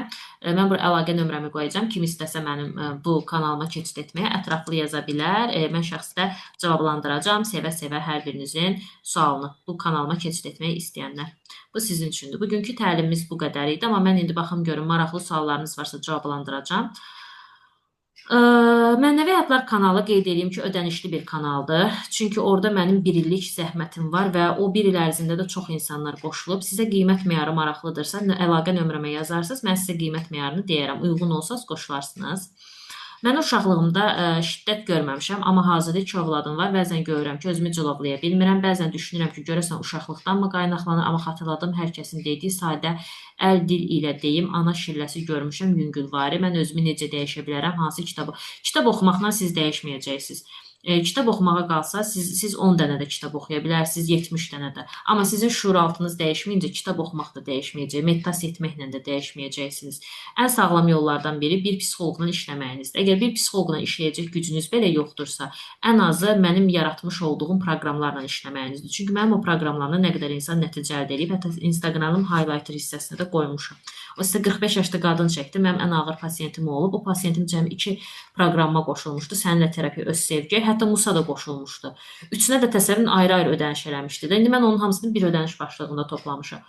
Mən bura əlaqə nömrəmi qoyacağam. Kim istəsə mənim bu kanalıma keçid etməyə ətraflı yaza bilər. Mən şəxsdə cavablandıracağam. Sevə-sevə hər birinizin sualını bu kanalıma keçid etmək istəyənlər. Bu sizin üçündür. Bugünkü təlimimiz bu qədər idi. Amma mən indi baxım görüm, maraqlı suallarınız varsa cavablandıracağam. Mənəvi həyatlar kanalı qeyd edeyim ki, ödənişli bir kanaldır. Çünki orada mənim bir illik zəhmətim var və o bir il ərzində də çox insanlar qoşulub. Sizə qiymət meyarı maraqlıdırsa, əlaqə nömrəmə yazarsınız, mən sizə qiymət meyarını deyərəm. Uyğun olsaz qoşularsınız. Mən uşaqlığımda şiddət görməmişəm, amma hazırda 2 övladım var. Bəzən görürəm ki, özümü cilovlaya bilmirəm. Bəzən düşünürəm ki, görəsən uşaqlıqdanmı qaynaqlanır, amma xatırladım hər kəsin dediyi sadə əl dil ilə deyim, ana şilləsi görmüşəm yüngülvari. Mən özümü necə dəyişə bilərəm, hansı kitabı? Kitab oxumaqla siz dəyişməyəcəksiniz. Kitab oxumağa qalsa, siz 10 dənə də kitab oxuya bilərsiniz, 70 dənə də. Amma sizin şuur altınız dəyişməyincə kitab oxumaq da dəyişməyəcək, meditasiya etməklə də dəyişməyəcəksiniz. Ən sağlam yollardan biri bir psixoloqla işləməyinizdir. Əgər bir psixoloqla işləyəcək gücünüz belə yoxdursa, ən azı mənim yaratmış olduğum proqramlarla işləməyinizdir. Çünki mənim o proqramlarla nə qədər insan nəticə əldə edib, hətta Instagramın highlighter hissəsinə də qoymuşam. O sizə 45 yaşlı qadın çəkdi, mənim ən ağır pasiyentim olub. O pasiyentim cəmi 2 proqramma qoşulmuşdu, səninlə terapiya, öz sevgi, hətta Musa da qoşulmuşdu. Üçünə də təsəvvürün ayrı-ayrı ödəniş eləmişdi. İndi mən onun hamısını bir ödəniş başlığında toplamışam.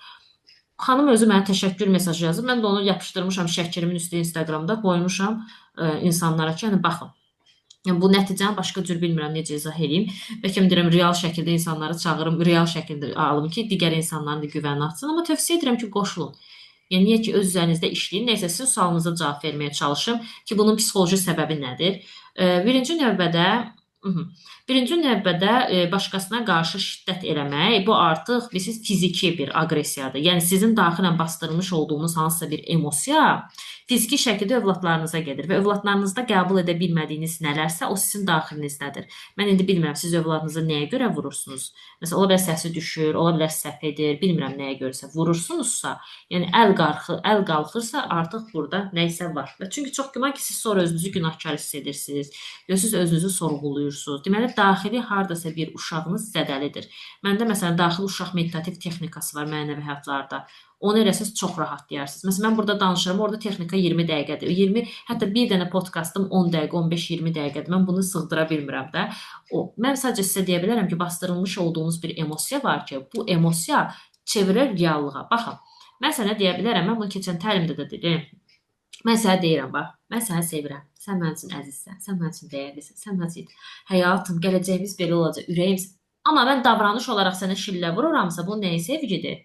Xanım özü mənə təşəkkür mesajı yazıb, mən də onu yapışdırmışam şəkilimin üstü Instagramda, qoymuşam insanlara ki, yəni baxın. Yəni, bu nəticəni başqa cür bilmirəm necə izah edeyim. Bəlkə deyirəm, real şəkildə insanları çağırım, real şəkildə alım ki, digər insanların da güvəni artsın. Amma tövsiyə edirəm ki, qoşulun. Yəni, niyə ki, öz üzərinizdə işləyin, neysə sizin sualınıza cavab verməyə çalışım ki, bunun psixoloji səbəbi nədir? Birinci növbədə Birinci növbədə başqasına qarşı şiddət eləmək, bu artıq bilirsiniz fiziki bir aqressiyadır. Yəni sizin daxilən bastırmış olduğunuz hansısa bir emosiya fiziki şəkildə övladlarınıza gedir və övladlarınızda qəbul edə bilmədiyiniz nələrsə o sizin daxilinizdədir. Mən indi bilmirəm siz övladınızı nəyə görə vurursunuz? Məsələn, ola bilər səsi düşür, ola bilər səhv edir, bilmirəm nəyə görəsə vurursunuzsa, yəni əl qalxırsa artıq burada nə isə var. Və çünki çox güman ki, siz sonra özünüzü günahkar hiss edirsiniz. Siz özünüzü sorğuluyursunuz. Deməli, daxili hardasa bir uşağınız zədəlidir. Məndə məsələn, daxili uşaq meditativ texnikası var mənəvi həyatlarda. Onu eləsəz çox rahatlayarsınız. Məsələn, mən burada danışıram, orada texnika 20 dəqiqədir. 20, hətta bir dənə podkastım 10 dəqiqə, 15-20 dəqiqədir. Mən bunu sığdıra bilmirəm də. Mən sadəcə sizə deyə bilərəm ki, bastırılmış olduğunuz bir emosiya var ki, bu emosiya çevirir reallığa. Baxın, mən sənə deyə bilərəm, mən bunu keçən təlimdə də dedim. Mən sənə deyirəm, bax, mən səni sevirəm. Sən mənim üçün əzizsən, sən mənim üçün dəyərlisən, sən mənim üçün həyatım, gələcəyimiz belə olacaq, ürəyim. Amma mən davranış olaraq sənə şillə vururamsa, bu nəyin sevgidir?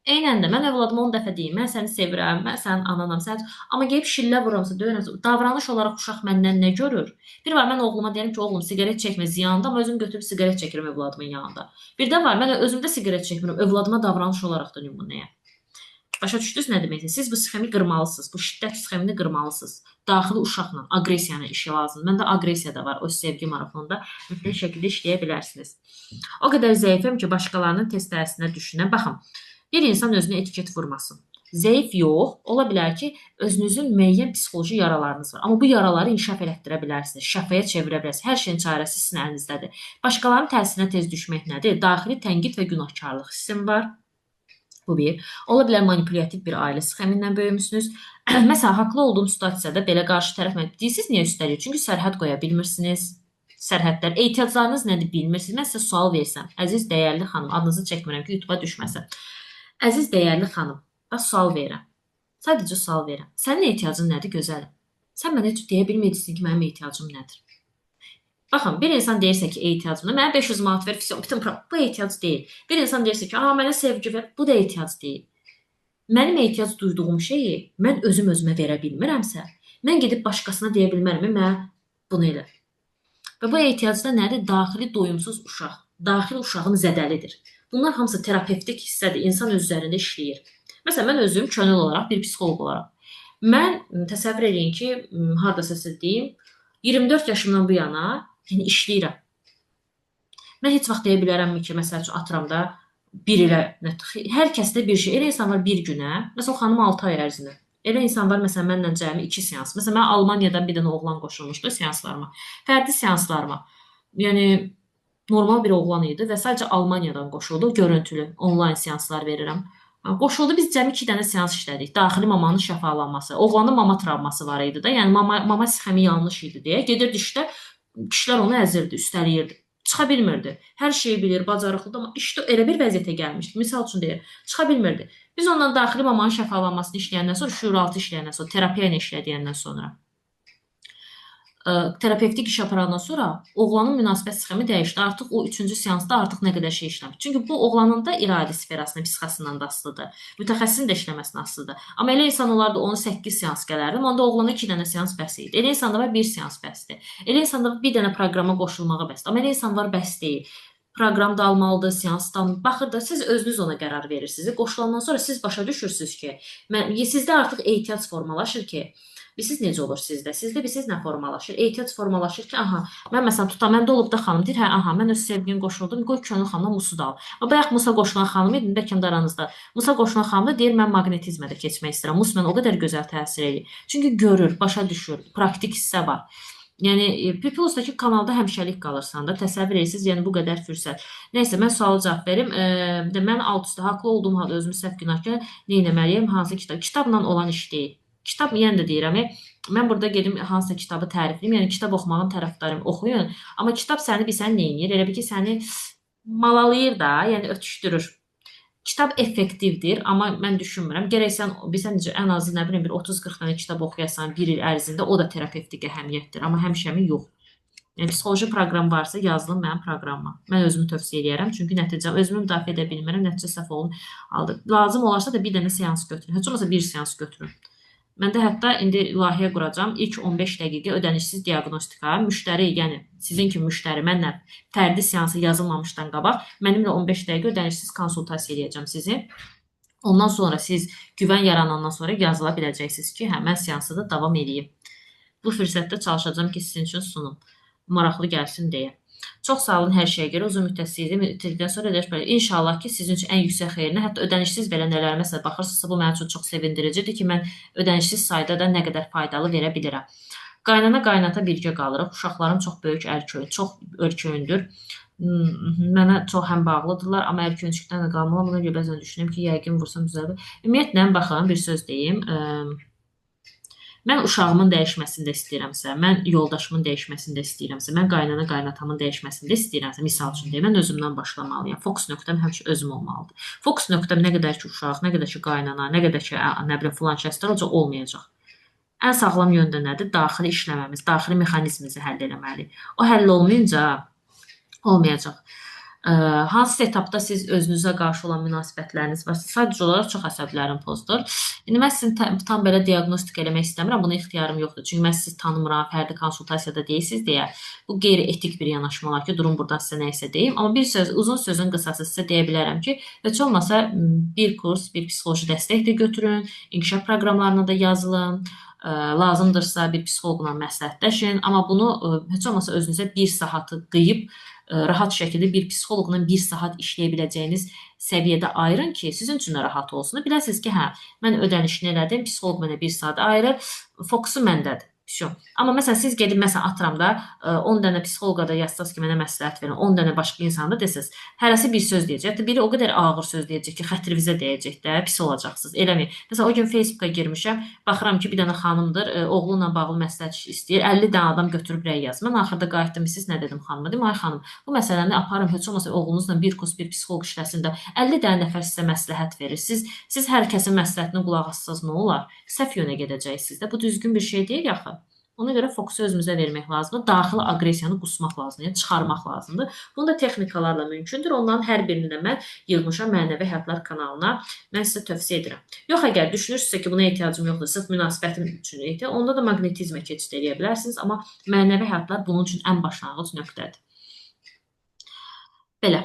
Eynən də mən övladıma 10 dəfə deyim, mən səni sevirəm, mən sənin ananam, amma gəlib şillə vururamsa, döyürəmsə, davranış olaraq uşaq məndən nə görür? Bir var, mən oğluma deyirəm ki, oğlum, siqaret çəkmə ziyanında, amma özüm götürüb siqaret çəkirəm övladımın yanında. Bir də var, mən özümdə siqaret çəkmirəm, övladıma davranış olaraq da nümunəyə. Başa düşdünüz nə deməkdir? Siz bu sxemi qırmalısınız, bu şiddət sxemini qırmalısınız. Daxili uşaqla, aqressiyanın işi lazımdır. Məndə aqressiya da var, o sevgi marafonunda mütləq şəkildə işləyə bilərsiniz. O qədər zəifəm ki, başqalarının test dərsinə düşünəm. Baxın, bir insan özünə etiket vurmasın. Zəif yox, ola bilər ki, özünüzün müəyyən psixoloji yaralarınız var. Amma bu yaraları inkişaf elətdirə bilərsiniz, şəfəyə çevirə bilərsiniz. Hər şeyin çarəsi sizin əlinizdədir. Başqalarının təsirinə tez düşmək nədir? Daxili tənqid və günahkarlıq hissim var. Bu bir. Ola bilər manipulyativ bir ailə sxemindən böyümüsünüz. Məsələn, haqlı olduğum situasiyada belə qarşı tərəf deyirsiniz, niyə üstəlik? Çünki sərhəd qoya bilmirsiniz. Sərhədlər, ehtiyaclarınız nədir bilmirsiniz. Mən sizə sual versəm, əziz dəyərli xanım, adınızı çəkmirəm ki, YouTube'a düşməsin. Əziz dəyərli xanım, bax sual verirəm. Sadəcə sual verirəm. Sənin ehtiyacın nədir, gözəlim? Sən mənə heç deyə bilməyəcəksin ki, mənim ehtiyacım nədir? Baxın, bir insan deyirsə ki, ehtiyacımda mənə 500 manat ver, bütün bu ehtiyac deyil. Bir insan deyirsə ki, mənə sevgi ver, bu da ehtiyac deyil. Mənim ehtiyac duyduğum şeyi mən özümə verə bilmirəmsə, mən gedib başqasına deyə bilmərəm, mənə bunu elə. Və bu ehtiyacda nədir? Daxili doyumsuz uşaq, daxili uşağın zədəlidir. Bunlar hamısı terapevtik hissədir, insan öz üzərində işləyir. Məsələn, mən özüm könül olaraq, bir psixoloq olaraq. Mən təsəvvür edin ki, haradasa sizə deyim, 24 yaşımdan bu yana işləyirəm. Mən heç vaxt deyə bilərəmmi ki, məsəl üçün atıram da bir ilə, hər kəsdə bir şey. Elə insan var bir günə, məsələn, xanım 6 ay ərzində. Elə insan var, məsələn, mənlə cəmi 2 seans. Məsələn, mən Almaniyadan bir dənə oğlan qoşulmuşdu seanslarıma. Fərdi seanslarıma. Yəni, normal bir oğlan idi və sadəcə Almaniyadan qoşuldu, görüntülü, onlayn seanslar verirəm. Qoşuldu, biz cəmi 2 dənə seans işlədik. Daxili mamanın şəfalanması. Oğlanın mama travması var idi da, yəni mama sxemi yanlış idi deyə. Gedirdi işdə, kişilər onu əzirdi, üstələyirdi. Çıxa bilmirdi. Hər şeyi bilir, bacarıqlıdır, amma işdə elə bir vəziyyətə gəlmişdi. Misal üçün deyir, çıxa bilmirdi. Biz ondan daxili mamanın şəfalanmasını işləyəndən sonra, şüuraltı işləyəndən sonra, terapiya ilə işlədiyəndən sonra, terapevtik iş aparandan sonra oğlanın münasibət sxemi dəyişdi. Artıq o 3-cü seansda artıq nə qədər şey işləmir. Çünki bu oğlanın da iradi sferasına, psixasından da asılıdır. Mütəxəssisin də işləməsinə asılıdır. Amma elə insan olardı 18 seans gələrdim. Onda oğlana 2 dənə seans bəs idi. Elə insanda var 1 seans bəsdir. Elə insanda bir dənə proqrama qoşulmağa bəsdir. Amma elə insan var bəs deyil. Proqram da almalıdır, seans da baxır da siz özünüz ona qərar verirsiniz. Qoşulandan sonra siz başa düşürsünüz ki, sizdə artıq ehtiyac formalaşır ki, bilirsiniz necə olur sizdə? Sizdə bilirsiniz nə formalaşır? Ehtiyac formalaşır ki, mən məsələn tutam, məndə olub da xanım deyir, mən öz sevgini qoşuldum, qoy könül xanımla Musu da al. Bayaq Musa qoşulan xanım idi, də kimdə aranızda? Musa qoşulan xanım da deyir, mən maqnetizmə də keçmək istəyirəm. Mus mənə o qədər gözəl təsir edir. Çünki görür, başa düşür, praktik hissə var. Yəni, Piplusdakı kanalda həmişəlik qalırsan da, təsəvvür edirsiniz, yəni bu qədər fürsət. Nəysə, mən sualı cavab verim. Mən alt üstə haqlı olduğum halda özümü səhv günahkar nə etməliyəm? Hansı kitab? Kitabla olan iş deyil. Kitab yenə də deyirəm, mən burada gedim hansısa kitabı tərifləyim, yəni kitab oxumağın tərəfdarıyım, oxuyun. Amma kitab səni bilsən nə edir? Elə bir ki, səni malalayır da, yəni ötüşdürür. Kitab effektivdir, amma mən düşünmürəm. Gərək sən bilsən necə ən azı nə bilim bir 30-40 dənə kitab oxuyasan bir il ərzində, o da terapevtik əhəmiyyətdir, amma həmişəmi yox. Yəni psixoloji proqram varsa yazılın mənim proqramıma. Mən özümü tövsiyə edirəm, çünki nəticə özümü müdafiə edə bilmirəm, nəticə səhv olun aldı. Lazım olarsa da bir dənə seans götürün. Heç olmasa bir seans götürün. Məndə hətta indi layihə quracam. İlk 15 dəqiqə ödənişsiz diaqnostika. Müştəri, yəni sizin kimi müştəri mənlə fərdi seansı yazılmamışdan qabaq mənimlə 15 dəqiqə ödənişsiz konsultasiya eləyəcəm sizi. Ondan sonra siz güvən yaranandan sonra yazıla biləcəksiniz ki, həmən seansı da davam edeyim. Bu fürsətdə çalışacağam ki, sizin üçün sunum. Maraqlı gəlsin deyə. Çox sağ olun hər şeyə görə. Uzun müddət sizi bitirdikdən sonra ödəniş İnşallah ki, sizin üçün ən yüksək xeyrinə, hətta ödənişsiz belə nələriməsə baxırsınızsa, bu mənim üçün çox sevindiricidir ki, mən ödənişsiz sayda da nə qədər faydalı verə bilirəm. Qaynana qaynata birgə qalırıq. Uşaqlarım çox böyük çox örköyündür. Mənə çox həm bağlıdırlar, amma ərköyüncükdən də qalmıram. Buna görə bəzən düşünürəm ki, yəqin vursam düzəlir. Ümumiyyətlə, baxın, bir söz deyim. Mən uşağımın dəyişməsini də istəyirəmsə, mən yoldaşımın dəyişməsini də istəyirəmsə, mən qaynana qaynatamın dəyişməsini də istəyirəmsə, misal üçün deyim, mən özümdən başlamalıyam. Fokus nöqtəm həmişə özüm olmalıdır. Fokus nöqtəm nə qədər ki uşaq, nə qədər ki qaynana, nə qədər ki nə bilim filan kəslər olmayacaq. Ən sağlam yöndə nədir? Daxili işləməmiz, daxili mexanizmimizi həll eləməliyik. O həll olmayınca olmayacaq. Hansı etapda siz özünüzə qarşı olan münasibətləriniz var? Sadəcə olaraq çox əsəblərim pozdur. İndi mən sizin tam belə diaqnostika eləmək istəmirəm, buna ixtiyarım yoxdur. Çünki mən sizi tanımıram, fərdi konsultasiyada deyilsiniz deyə. Bu qeyri-etik bir yanaşma olar ki, durum buradan sizə nə isə deyim. Amma bir söz, uzun sözün qısası sizə deyə bilərəm ki, heç olmasa bir kurs, bir psixoloji dəstək də götürün, inkişaf proqramlarına da yazılın. Lazımdırsa bir psixoloqla məsləhətləşin, amma bunu heç olmasa özünüzə bir saatı qıyıb rahat şəkildə bir psixoloqla bir saat işləyə biləcəyiniz səviyyədə ayırın ki, sizin üçün də rahat olsun. Biləsiniz ki, hə, mən ödənişini elədim, psixoloq mənə bir saat ayırır, fokusu məndədir. Amma məsələn, siz gedib, məsələn, atıram da 10 dənə psixoloqa da yazsınız ki, mənə məsləhət verin, 10 dənə başqa insanda desiniz, hərəsi bir söz deyəcək. Hətta biri o qədər ağır söz deyəcək ki, xətrinizə deyəcək də, pis olacaqsınız. Eləməyin. Məsələn, o gün Facebooka girmişəm, baxıram ki, bir dənə xanımdır, oğlunla bağlı məsləhət istəyir, 50 dənə adam götürüb rəy yazır. Mən axırda qayıtdım, siz nə dedim xanıma? Dedim, ay xanım, bu məsələni aparın, heç olmasa oğlunuzla bir kurs, bir psixoloq işləsin də 50 dənə nəfər sizə məsləhət verir. Siz hər kəsin məsləhətinə qulaq assınız, nə olar? Səhv yönə gedəcəksiniz də. Bu düzgün bir şey deyil axı. Ona görə fokusu özümüzə vermək lazımdır. Daxili aqressiyanı qusmaq lazımdır, yəni çıxarmaq lazımdır. Bunu da texnikalarla mümkündür. Onların hər birini də mən yığmışam Mənəvi Həyatlar kanalına. Mən sizə tövsiyə edirəm. Yox, əgər düşünürsünüzsə ki, buna ehtiyacım yoxdur, sırf münasibətim üçün ehtiyac, onda da maqnetizmə keçid edə bilərsiniz. Amma Mənəvi Həyatlar bunun üçün ən başlanğıc nöqtədir. Belə.